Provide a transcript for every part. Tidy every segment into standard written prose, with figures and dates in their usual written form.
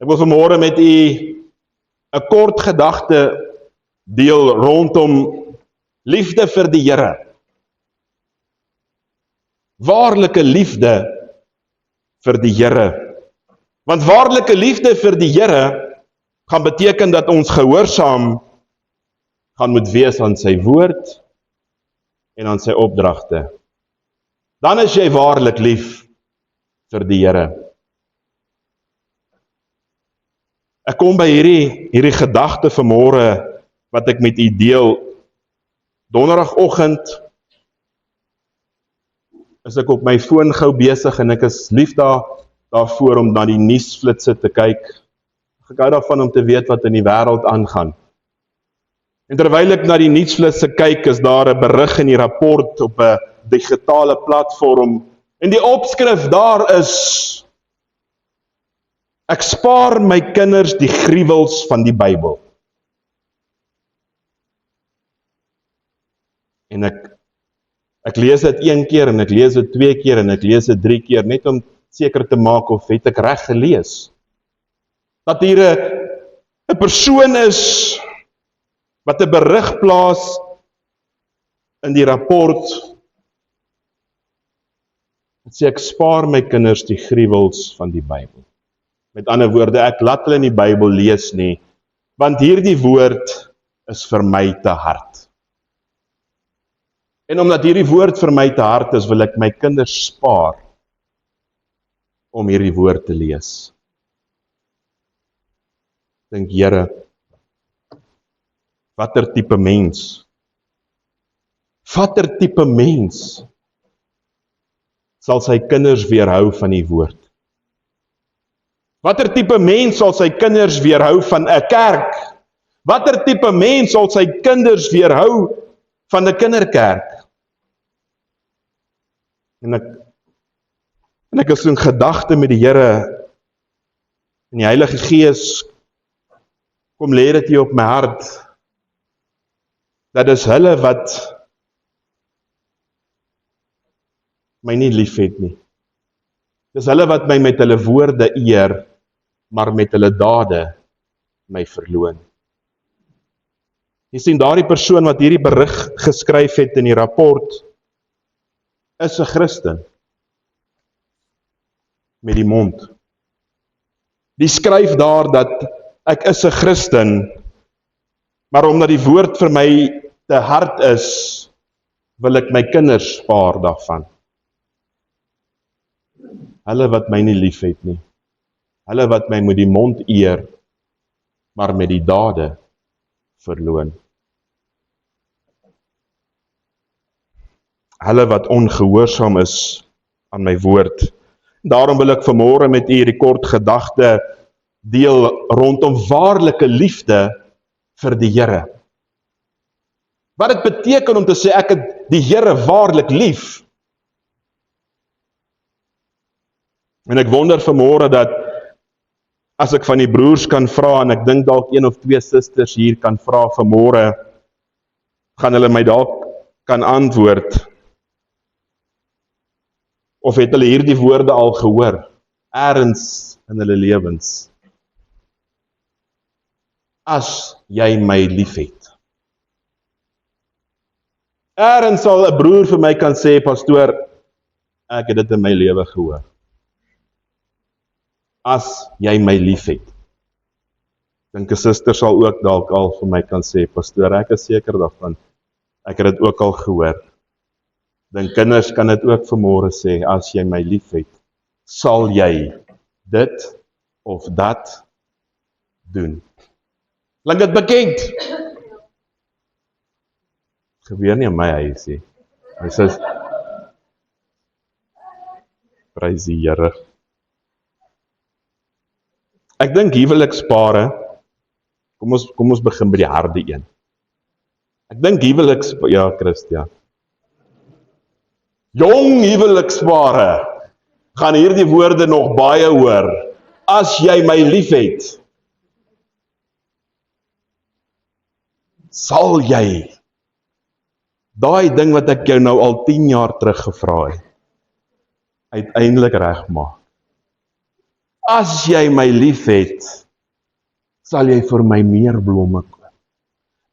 Ek wil vanmôre met u 'n kort gedagte deel rondom liefde vir die Here. Waarlike liefde vir die Here. Want waarlike liefde vir die Here gaan beteken dat ons gehoorsaam gaan moet wees aan sy woord en aan sy opdragte. Dan is jy waarlik lief vir die Here. Ek kom by hierdie gedagte vanmôre wat ek met u deel. Donderdagoggend is ek op my foon gou besig en ek is lief daarvoor om na die nuusflitsse te kyk. Ek hou daarvan om te weet wat in die wêreld aangaan. En terwyl ek na die nuusflitsse kyk, is daar 'n berig in die rapport op 'n digitale platform en die opskrif daar is: Ek spaar my kinders die gruwels van die Bybel. En ek lees dit 1 keer en ek lees dit 2 keer en ek lees dit 3 keer, net om seker te maak of het ek reg gelees. Dat hier 'n persoon is wat 'n berig plaas in die rapport. Het sê ek spaar my kinders die gruwels van die Bybel. Met ander woorde, ek laat hulle in die Bybel lees nie, want hierdie woord is vir my te hard. En omdat hierdie woord vir my te hard is, wil ek my kinders spaar om hierdie woord te lees. Dink, Here, watter tipe mens sal sy kinders weerhou van die woord? Watter tipe mens sal sy kinders weerhou van 'n kerk? Watter tipe mens sal sy kinders weerhou van 'n kinderkerk? En ek is in gedagte met die Here en die Heilige Gees kom lê dit hier op my hart, dat is hulle wat my nie lief het nie. Dis hulle wat my met hulle woorde eer, maar met hulle dade my verloon. Jy sien, daardie persoon wat hierdie berig geskryf het in die rapport, is 'n Christen. Met die mond. Die skryf daar dat ek is 'n Christen, maar omdat die woord vir my te hard is, wil ek my kinders spaar daarvan. Hulle wat my nie lief het nie. Hulle wat my met die mond eer, maar met die dade verloon. Hulle wat ongehoorsaam is aan my woord. Daarom wil ek vanmôre met u hierdie kort gedagte deel rondom waarlike liefde vir die Here. Wat dit beteken om te sê ek het die Here waarlik lief. En ek wonder vanmôre dat as ek van die broers kan vra, en ek dink dalk 1 of 2 susters hier kan vra vanmôre, gaan hulle my dalk kan antwoord. Of het hulle hierdie woorde al gehoor, ergens in hulle lewens? As jy my liefhet. Ergens sal 'n broer vir my kan sê, pastoor, ek het dit in my lewe gehoor. As jy my liefhet. Dink 'n suster sal ook dalk al vir my kan sê, pastoor, ek is seker daarvan, ek het dit ook al gehoor. Dink kinders kan dit ook vanmôre sê, as jy my liefhet, sal jy dit of dat doen. Klink dit bekend? Gebeur nie in my huis nie. Hy sê, prys die Here. Ek dink huwelikspare, kom ons begin by die harde een. Ek dink huwelikspare, ja Christian, jong huwelikspare, gaan hierdie woorde nog baie hoor, as jy my liefhet, sal jy, daai ding wat ek jou nou al 10 jaar terug gevra het, uiteindelik regmaak. As jy my liefhet, sal jy vir my meer blomme koop.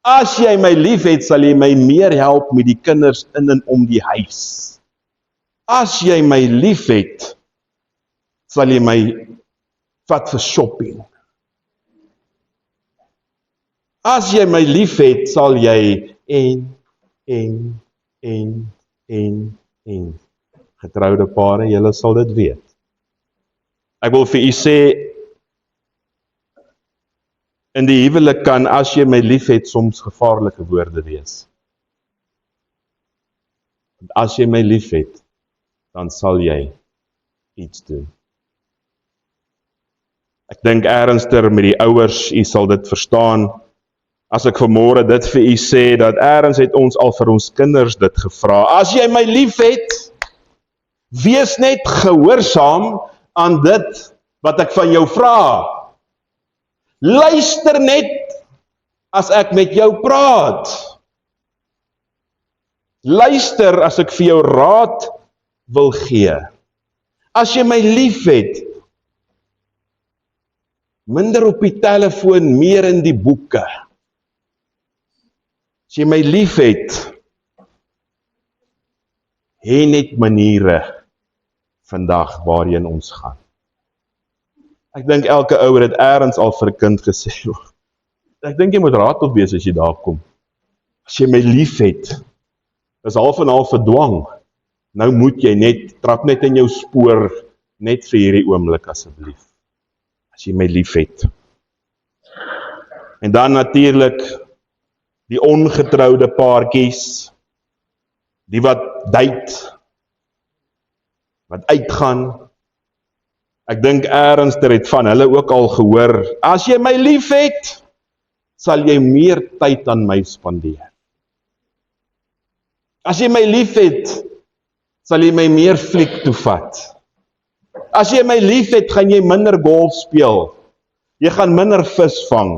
As jy my liefhet, sal jy my meer help met die kinders in en om die huis. As jy my liefhet, sal jy my vat vir shopping. As jy my liefhet, sal jy en. Getroude pare, julle sal dit weet. Ek wil vir u sê, in die huwelik kan, as jy my liefhet, soms gevaarlike woorde wees. Want as jy my liefhet, dan sal jy iets doen. Ek dink ernstiger met die ouers, u sal dit verstaan, as ek vanmôre dit vir u sê, dat ergens het ons al vir ons kinders dit gevra. As jy my liefhet, wees net gehoorsaam aan dit wat ek van jou vra. Luister net as ek met jou praat. Luister as ek vir jou raad wil gee. As jy my liefhet, minder op die telefoon, meer in die boeke. As jy my liefhet, hê net maniere vandag waarheen ons gaan. Ek dink elke ouer het ergens al vir 'n kind gesê, ek dink jy moet raadop wees as jy daar kom. As jy my liefhet, is half en half 'n dwang. Nou moet jy net, trap net in jou spoor, net vir hierdie oomblik asseblief. As jy my liefhet. En dan natuurlik, die ongetroude paartjies, die wat date, wat uitgaan. Ek dink ernstiger het van hulle ook al gehoor, as jy my liefhet, sal jy meer tyd aan my spandeer. As jy my liefhet, sal jy my meer fliek toe vat. As jy my liefhet, gaan jy minder golf speel. Jy gaan minder vis vang.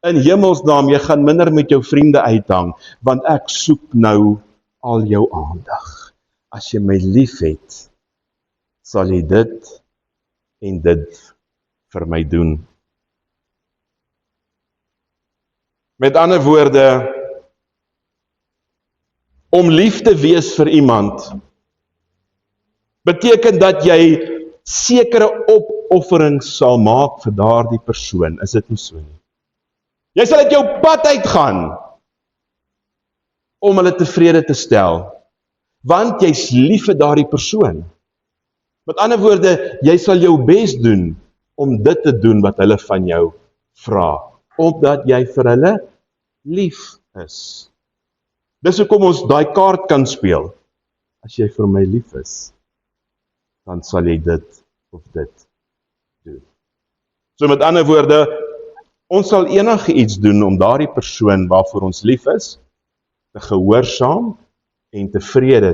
In hemelsnaam, jy gaan minder met jou vriende uithang, want ek soek nou al jou aandag. As jy my liefhet, sal jy dit en dit vir my doen. Met ander woorde, om lief te wees vir iemand, beteken dat jy sekere opofferings sal maak vir daardie persoon, is dit nie so nie? Jy sal uit jou pad uitgaan, om hulle tevrede te stel, want jy's lief vir daardie persoon. Met ander woorde, jy sal jou bes doen, om dit te doen wat hulle van jou vra, omdat jy vir hulle lief is. Dis hoekom ons daai kaart kan speel. As jy vir my lief is, dan sal jy dit of dit doen. So met ander woorde, ons sal enige iets doen om daardie persoon waarvoor ons lief is, te gehoorsaam en tevrede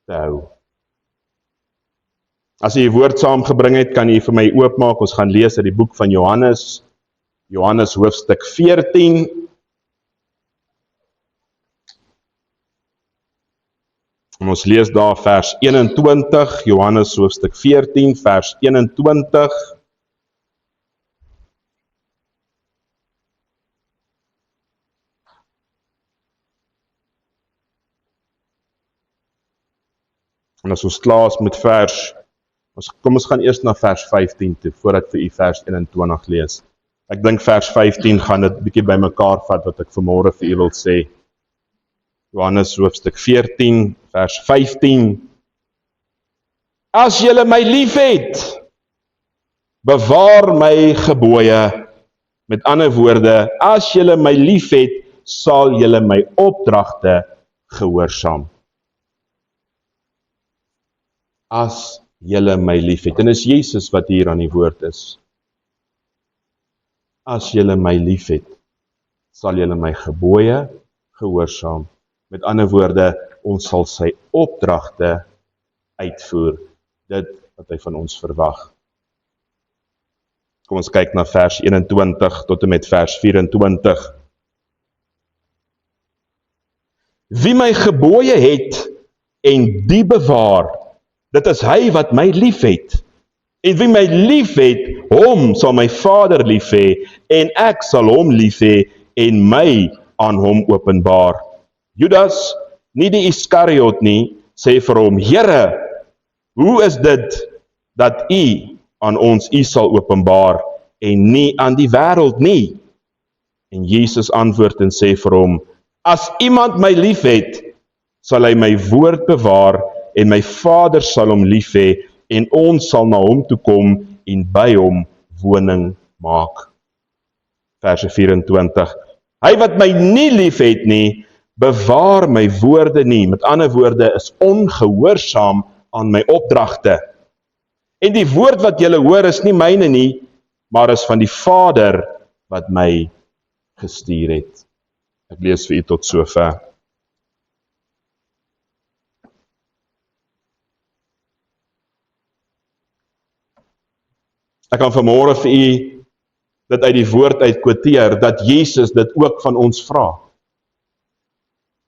te hou. As jy die woord saamgebring het, kan jy vir my oopmaak, ons gaan lees uit die boek van Johannes, Johannes hoofstuk 14, en ons lees daar vers 21, Johannes hoofstuk 14, vers 21. En as ons klaar is met kom ons gaan eers na vers 15 toe, voordat vir u vers 21 lees. Ek dink vers 15 gaan dit bietjie by mekaar vat, wat ek vanmôre vir u wil sê. Johannes hoofstuk 14, vers 15. As julle my liefhet, bewaar my gebooie. Met ander woorde, as julle my liefhet, sal julle my opdragte gehoorsaam. As julle my liefhet. En is Jesus wat hier aan die woord is. As julle my liefhet, sal julle my gebooie gehoorsaam. Met ander woorde, ons sal sy opdragte uitvoer. Dit wat hy van ons verwag. Kom ons kyk na vers 21 tot en met vers 24. Wie my gebooie het en die bewaar, dit is hy wat my liefhet. En wie my lief het, hom sal my Vader lief hê, en ek sal hom lief hê, en my aan hom openbaar. Judas, nie die Iskariot nie, sê vir hom, Here, hoe is dit dat U aan ons U sal openbaar, en nie aan die wêreld nie? En Jesus antwoord en sê vir hom, as iemand my lief het, sal hy my woord bewaar, en my Vader sal hom lief hê, en ons sal na hom toe kom, en by hom woning maak. Verse 24, hy wat my nie lief het nie, bewaar my woorde nie, met ander woorde is ongehoorsaam aan my opdragte. En die woord wat julle hoor is nie myne nie, maar is van die Vader wat my gestuur het. Ek lees vir u tot sover. Ek kan vanmôre vir u dit uit die woord uit quoteer, dat Jesus dit ook van ons vra.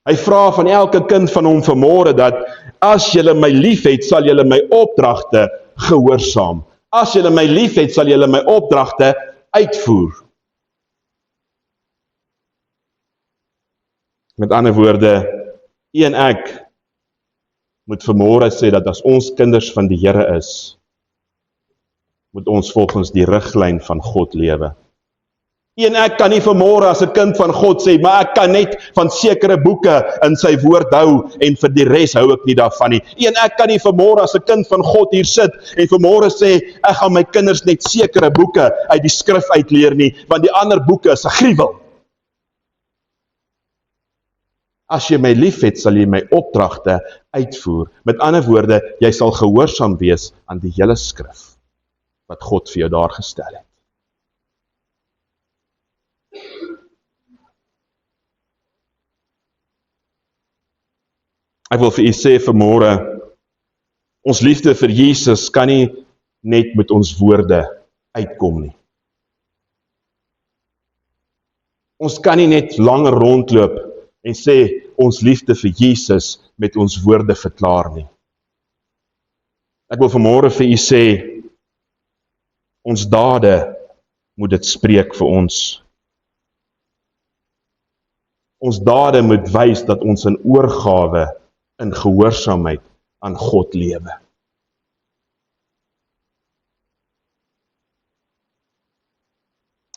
Hy vra van elke kind van hom vanmôre dat, as julle my lief het, sal julle my opdragte gehoorsaam. As julle my lief het, sal julle my opdragte uitvoer. Met ander woorde, u en ek moet vanmôre sê dat as ons kinders van die Here is, moet ons volgens die riglyn van God lewe. U en ek kan nie vanmôre as 'n kind van God sê, maar ek kan net van sekere boeke in sy woord hou en vir die res hou ek nie daarvan nie. U en ek kan nie vanmôre as 'n kind van God hier sit en vanmôre sê, ek gaan my kinders net sekere boeke uit die skrif uitleer nie, want die ander boeke is 'n gruwel. As jy my lief het, sal jy my opdragte uitvoer. Met ander woorde, jy sal gehoorsaam wees aan die hele skrif wat God vir jou daar gestel het. Ek wil vir u sê vanmôre, ons liefde vir Jesus kan nie net met ons woorde uitkom nie. Ons kan nie net langer rondloop en sê ons liefde vir Jesus met ons woorde verklaar nie. Ek wil vanmôre vir u sê, ons dade moet dit spreek vir ons. Ons dade moet wys dat ons in oorgawe, in gehoorsaamheid aan God lewe.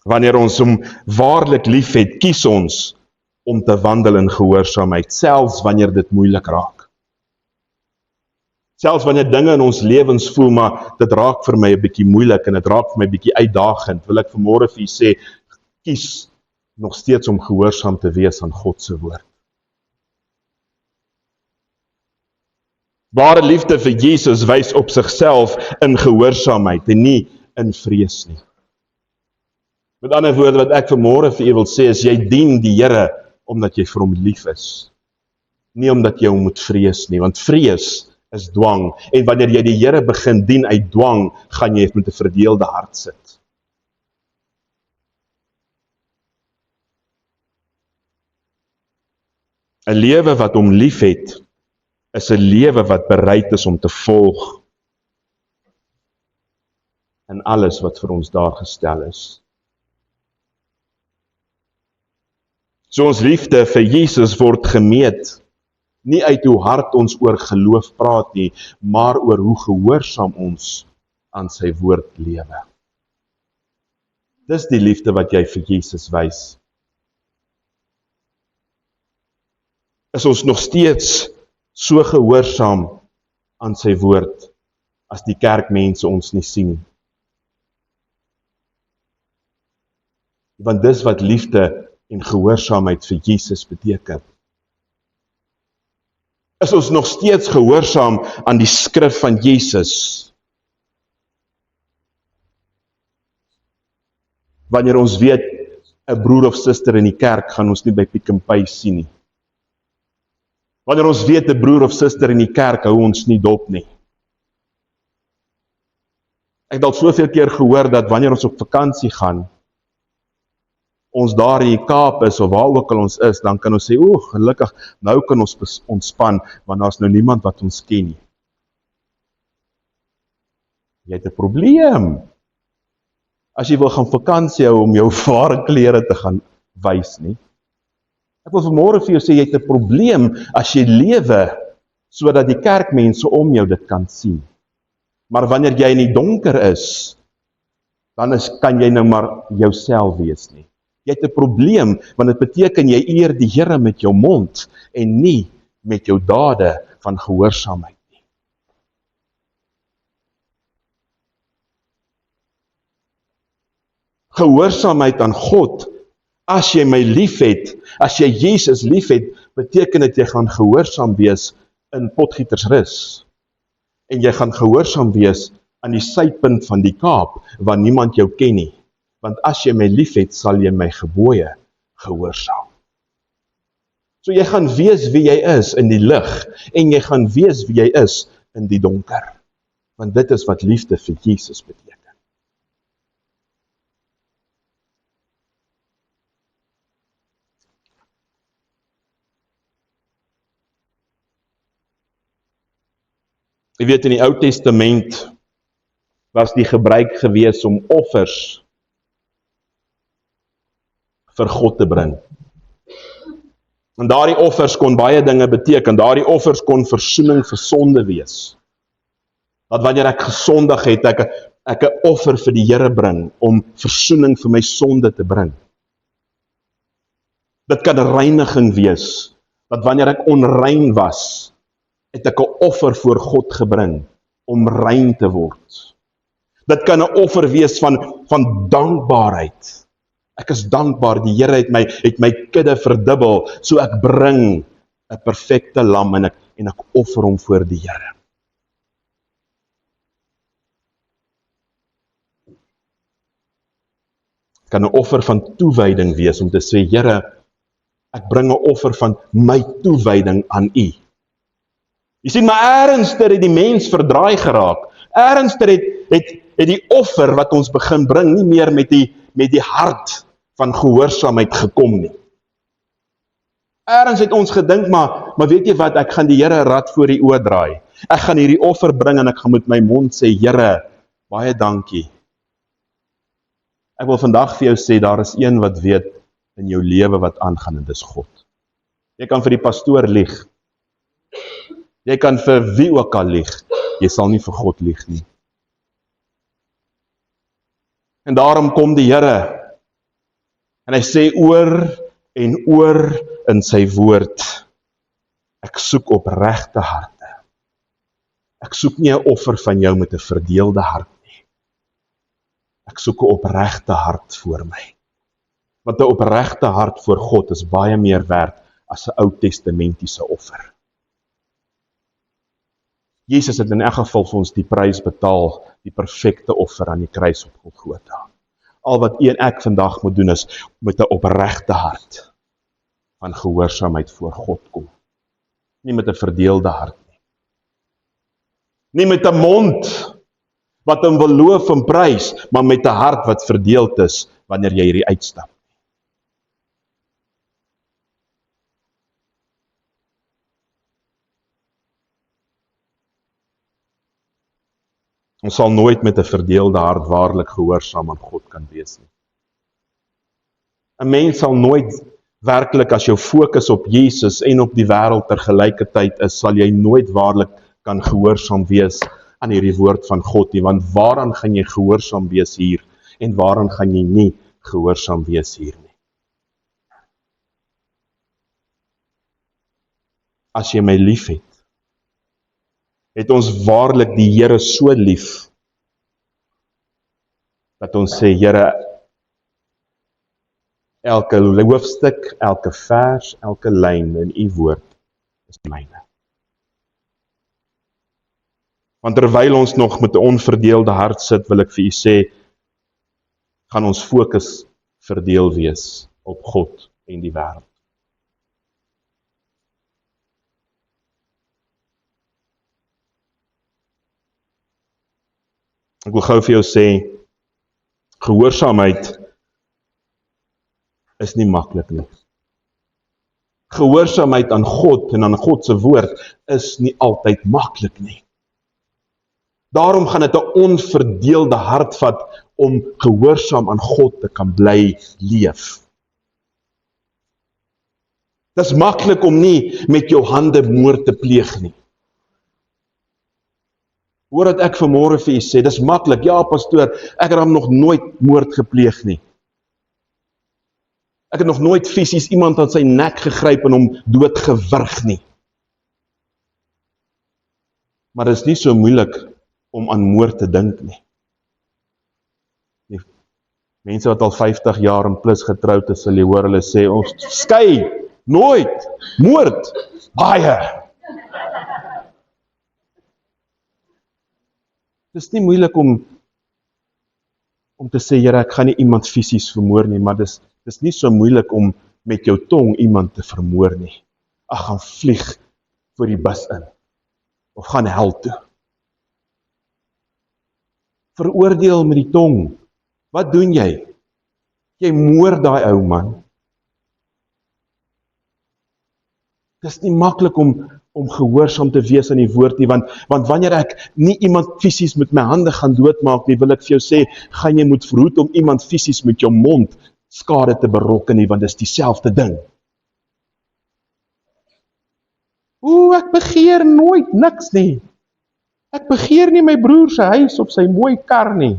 Wanneer ons hom waarlik lief het, kies ons om te wandel in gehoorsaamheid, selfs wanneer dit moeilik raak. Selfs wanneer dinge in ons lewens voel, maar dit raak vir my 'n bietjie moeilik en dit raak vir my 'n bietjie uitdagend, wil ek vanmôre vir u sê, kies nog steeds om gehoorsaam te wees aan God se woord. Ware liefde vir Jesus wys op sigself in gehoorsaamheid en nie in vrees nie. Met ander woorde wat ek vanmôre vir u wil sê is, jy dien die Here omdat jy vir hom lief is. Nie omdat jy hom moet vrees nie, want vrees is dwang. En wanneer jy die Here begin dien uit dwang, gaan jy met 'n verdeelde hart sit. Een lewe wat hom lief het, is 'n lewe wat bereid is om te volg in alles wat vir ons daar gestel is. So ons liefde vir Jesus word gemeet, nie uit hoe hard ons oor geloof praat nie, maar oor hoe gehoorsaam ons aan sy woord lewe. Dis die liefde wat jy vir Jesus wys. Is ons nog steeds so gehoorsaam aan sy woord, as die kerkmense ons nie sien? Want dis wat liefde en gehoorsaamheid vir Jesus beteken. Is ons nog steeds gehoorsaam aan die skrif van Jesus? Wanneer ons weet, 'n broer of suster in die kerk gaan ons nie by Pick n Pay sien nie. Wanneer ons weet, 'n broer of suster in die kerk hou ons nie dop nie. Ek het al soveel keer gehoor dat wanneer ons op vakansie gaan, ons daar in die Kaap is, of waar ook al ons is, dan kan ons sê, gelukkig, nou kan ons ontspan, want daar is nou niemand wat ons ken nie. Jy het 'n probleem. As jy wil gaan vakansie hou om jou vare klere te gaan wys nie. Ek wil vanmôre vir jou sê, jy het 'n probleem as jy lewe sodat die kerkmense om jou dit kan sien. Maar wanneer jy in die donker is, dan kan jy nou maar jouself wees nie. Jy het 'n probleem, want dit beteken jy eer die Here met jou mond en nie met jou dade van gehoorsaamheid nie. Gehoorsaamheid aan God, as jy my liefhet, as jy Jesus liefhet, beteken dit jy gaan gehoorsaam wees in Potgietersrus. En jy gaan gehoorsaam wees aan die suidpunt van die Kaap, waar niemand jou ken nie. Want as jy my liefhet, sal jy my gebooie gehoorsaam. So jy gaan wees wie jy is in die lig, en jy gaan wees wie jy is in die donker. Want dit is wat liefde vir Jesus beteken. Jy weet, in die Ou Testament was die gebruik gewees om offers vir God te bring. En daardie offers kon baie dinge beteken. Daardie offers kon versoening vir sonde wees. Dat wanneer ek gesondig het, ek 'n offer vir die Here bring, om versoening vir my sonde te bring. Dit kan reiniging wees, dat wanneer ek onrein was, het ek 'n offer voor God gebring, om rein te word. Dit kan 'n offer wees van dankbaarheid. Ek is dankbaar, die Here het my kudde verdubbel, so ek bring 'n perfekte lam en ek offer hom voor die Here. Kan 'n offer van toewyding wees, om te sê, Here, ek bring 'n offer van my toewyding aan U. Jy sien, maar ernstig het die mens verdraai geraak. Ernstig het die offer wat ons begin bring, nie meer met die hart van gehoorsaamheid gekom nie. Ergens het ons gedink, maar weet jy wat, ek gaan die Here rad voor die oë draai. Ek gaan hierdie offer bring en ek gaan met my mond sê, Here, baie dankie. Ek wil vandag vir jou sê, daar is een wat weet in jou lewe wat aangaan, en dis God. Jy kan vir die pastoor lieg. Jy kan vir wie ook al lieg. Jy sal nie vir God lieg nie. En daarom kom die Here, en hy sê oor en oor in sy woord, ek soek opregte harte. Ek soek nie 'n offer van jou met 'n verdeelde hart nie. Ek soek 'n opregte hart voor my. Want 'n opregte hart voor God is baie meer werd as 'n Ou Testamentiese offer. Jesus het in elk geval vir ons die prys betaal, die perfekte offer aan die kruis op Golgotha. Al wat u en ek vandag moet doen is met 'n opregte hart van gehoorsaamheid voor God kom. Nie met 'n verdeelde hart nie. Nie met 'n mond wat hom wil loof en prys, maar met 'n hart wat verdeeld is wanneer jy hierdie uitstap. Ons sal nooit met 'n verdeelde hart waarlik gehoorsaam aan God kan wees nie. 'n Mens sal nooit werklik, as jou fokus op Jesus en op die wêreld tergelykertyd is, sal jy nooit waarlik kan gehoorsaam wees aan hierdie woord van God nie, want waaraan gaan jy gehoorsaam wees hier, en waaraan gaan jy nie gehoorsaam wees hier nie? As jy my liefhet, het ons waarlik die Here so lief, dat ons sê, Here, elke hoofstuk, elke vers, elke lyn in u woord is myne. Want terwyl ons nog met 'n onverdeelde hart sit, wil ek vir u sê, gaan ons fokus verdeel wees op God en die wêreld. Ek wil gou vir jou sê, gehoorsaamheid is nie maklik nie. Gehoorsaamheid aan God en aan God se woord is nie altyd maklik nie. Daarom gaan dit 'n onverdeelde hart vat om gehoorsaam aan God te kan bly leef. Dis maklik om nie met jou hande moord te pleeg nie. Hoor dat ek vanmôre vir u sê, dis maklik, ja pastoor, ek het nog nooit moord gepleeg nie. Ek het nog nooit fisies iemand aan sy nek gegryp en hom doodgewurg nie. Maar dit is nie so moeilik om aan moord te dink nie. Die mense wat al 50 jaar en plus getroud is, sal jy hoor hulle sê, ons skei, nooit, moord, baie. Dit is nie moeilik om te sê, Here, ek gaan nie iemand fisies vermoor nie, maar dis nie so moeilik om met jou tong iemand te vermoor nie. Ag, gaan vlieg voor die bus in, of gaan hel toe. Veroordeel met die tong. Wat doen jy? Jy moord daai ou man. Dis nie maklik om gehoorsaam te wees aan die woord nie, want wanneer ek nie iemand fisies met my hande gaan doodmaak nie, wil ek vir jou sê, gaan jy moet verhoed om iemand fisies met jou mond skade te berokken nie, want dis dieselfde ding. Ek begeer nooit niks nie. Ek begeer nie my broer se huis of sy mooi kar nie.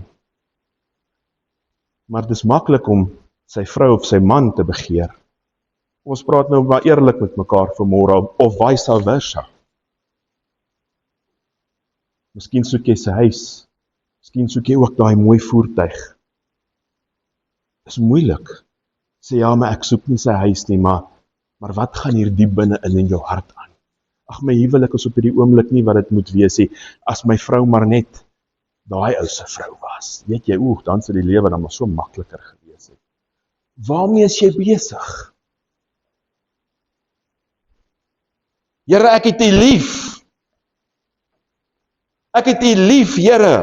Maar dis maklik om sy vrou of sy man te begeer. Ons praat nou maar eerlik met mekaar vanmôre, of vice versa. Miskien soek jy sy huis, miskien soek jy ook daai mooi voertuig. Dis moeilik. Sê ja, maar ek soek nie sy huis nie, maar wat gaan hier diep binne in jou hart aan? Ag, my huwelik is op hierdie oomblik nie wat dit moet wees nie. As my vrou maar net daai ou se vrou was. Weet jy, dan sou die lewe dan maar so makliker gewees het. Waarmee is jy besig? Here, ek het U lief. Ek het U lief, Here.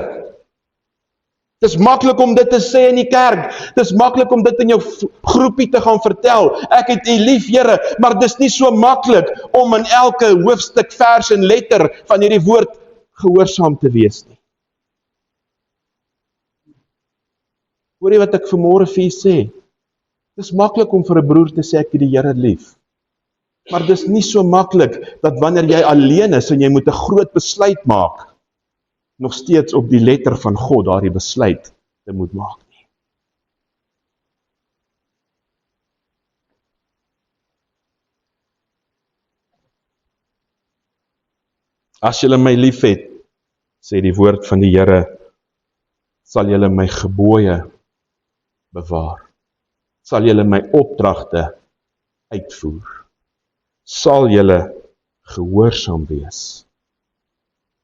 Dis maklik om dit te sê in die kerk. Dis maklik om dit in jou groepie te gaan vertel. Ek het U lief, Here, maar dis nie so maklik om in elke hoofstuk, vers en letter van hierdie woord gehoorsaam te wees nie. Hoor jy wat ek vanmôre vir u sê? Dis maklik om vir 'n broer te sê ek het die Here lief. Maar dis nie so maklik dat wanneer jy alleen is en jy moet 'n groot besluit maak, nog steeds op die letter van God daardie besluit te moet maak nie. As julle my lief het, sê die woord van die Here, sal julle my gebooie bewaar. Sal julle my opdragte uitvoer. Sal julle gehoorsaam wees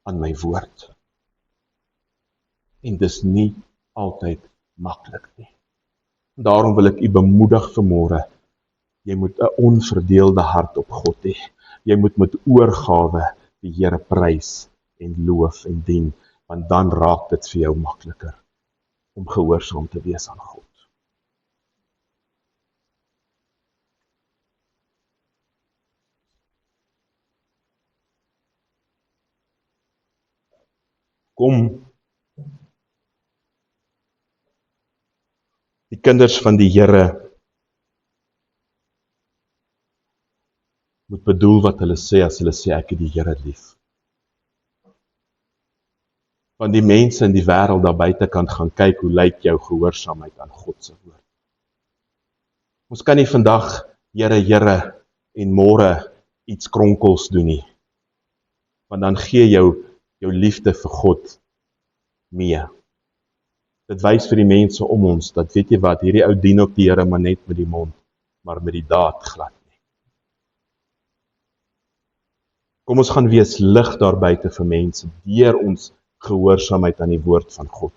aan my woord. En dis nie altyd maklik nie. Daarom wil ek u bemoedig vanmôre. Jy moet 'n onverdeelde hart op God hê. Jy moet met oorgawe die Here prys en loof en dien, want dan raak dit vir jou makliker om gehoorsaam te wees aan God. Kom, die kinders van die Here moet bedoel wat hulle sê as hulle sê ek het die Here lief. Want die mense in die wêreld daar buitekant gaan kyk hoe lyk jou gehoorsaamheid aan God se woord. Ons kan nie vandag Here, Here en môre iets kronkels doen nie. Want dan gee jou liefde vir God mee. Dit wys vir die mense om ons, dat weet jy wat, hierdie ou dien ook die Here maar net met die mond, maar met die daad glad nie. Kom ons gaan wees lig daar buite vir mense, deur ons gehoorsaamheid aan die woord van God.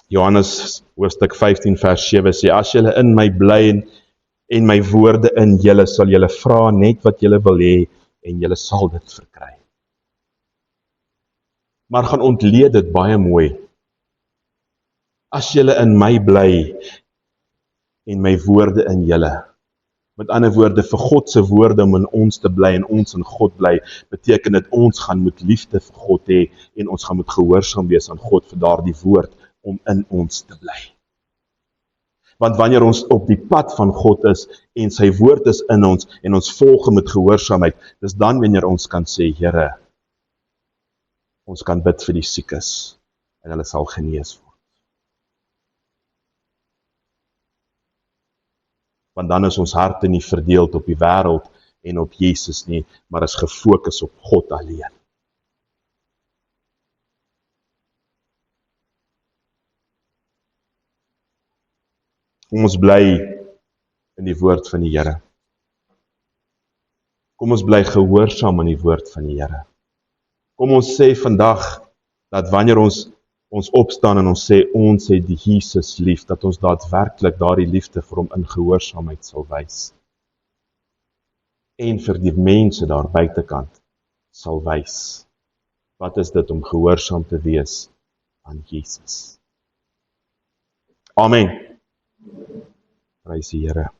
Johannes hoofstuk 15 vers 7 sê, as julle in my bly en my woorde in julle, sal julle vra net wat julle wil hê en julle sal dit verkry. Maar gaan ontleed dit baie mooi. As julle in my bly en my woorde in julle, Met ander woorde, vir God se woorde om in ons te bly en ons in God bly, beteken dit ons gaan met liefde vir God hê en ons gaan met gehoorsaam wees aan God vir daardie woord om in ons te bly. Want wanneer ons op die pad van God is en sy woord is in ons en ons volg met gehoorsaamheid, dis dan wanneer ons kan sê, Here, ons kan bid vir die siekes en hulle sal genees word. Want dan is ons harte nie verdeeld op die wêreld en op Jesus nie, maar is gefokus op God alleen. Kom ons bly in die woord van die Here. Kom ons bly gehoorsaam aan die woord van die Here. Kom ons sê vandag, dat wanneer ons opstaan en ons sê, ons het die Jesus lief, dat ons daadwerklik daardie liefde vir hom in gehoorsaamheid sal wys. En vir die mense daar buitekant sal wys. Wat is dit om gehoorsaam te wees aan Jesus? Amen. Prys die Here.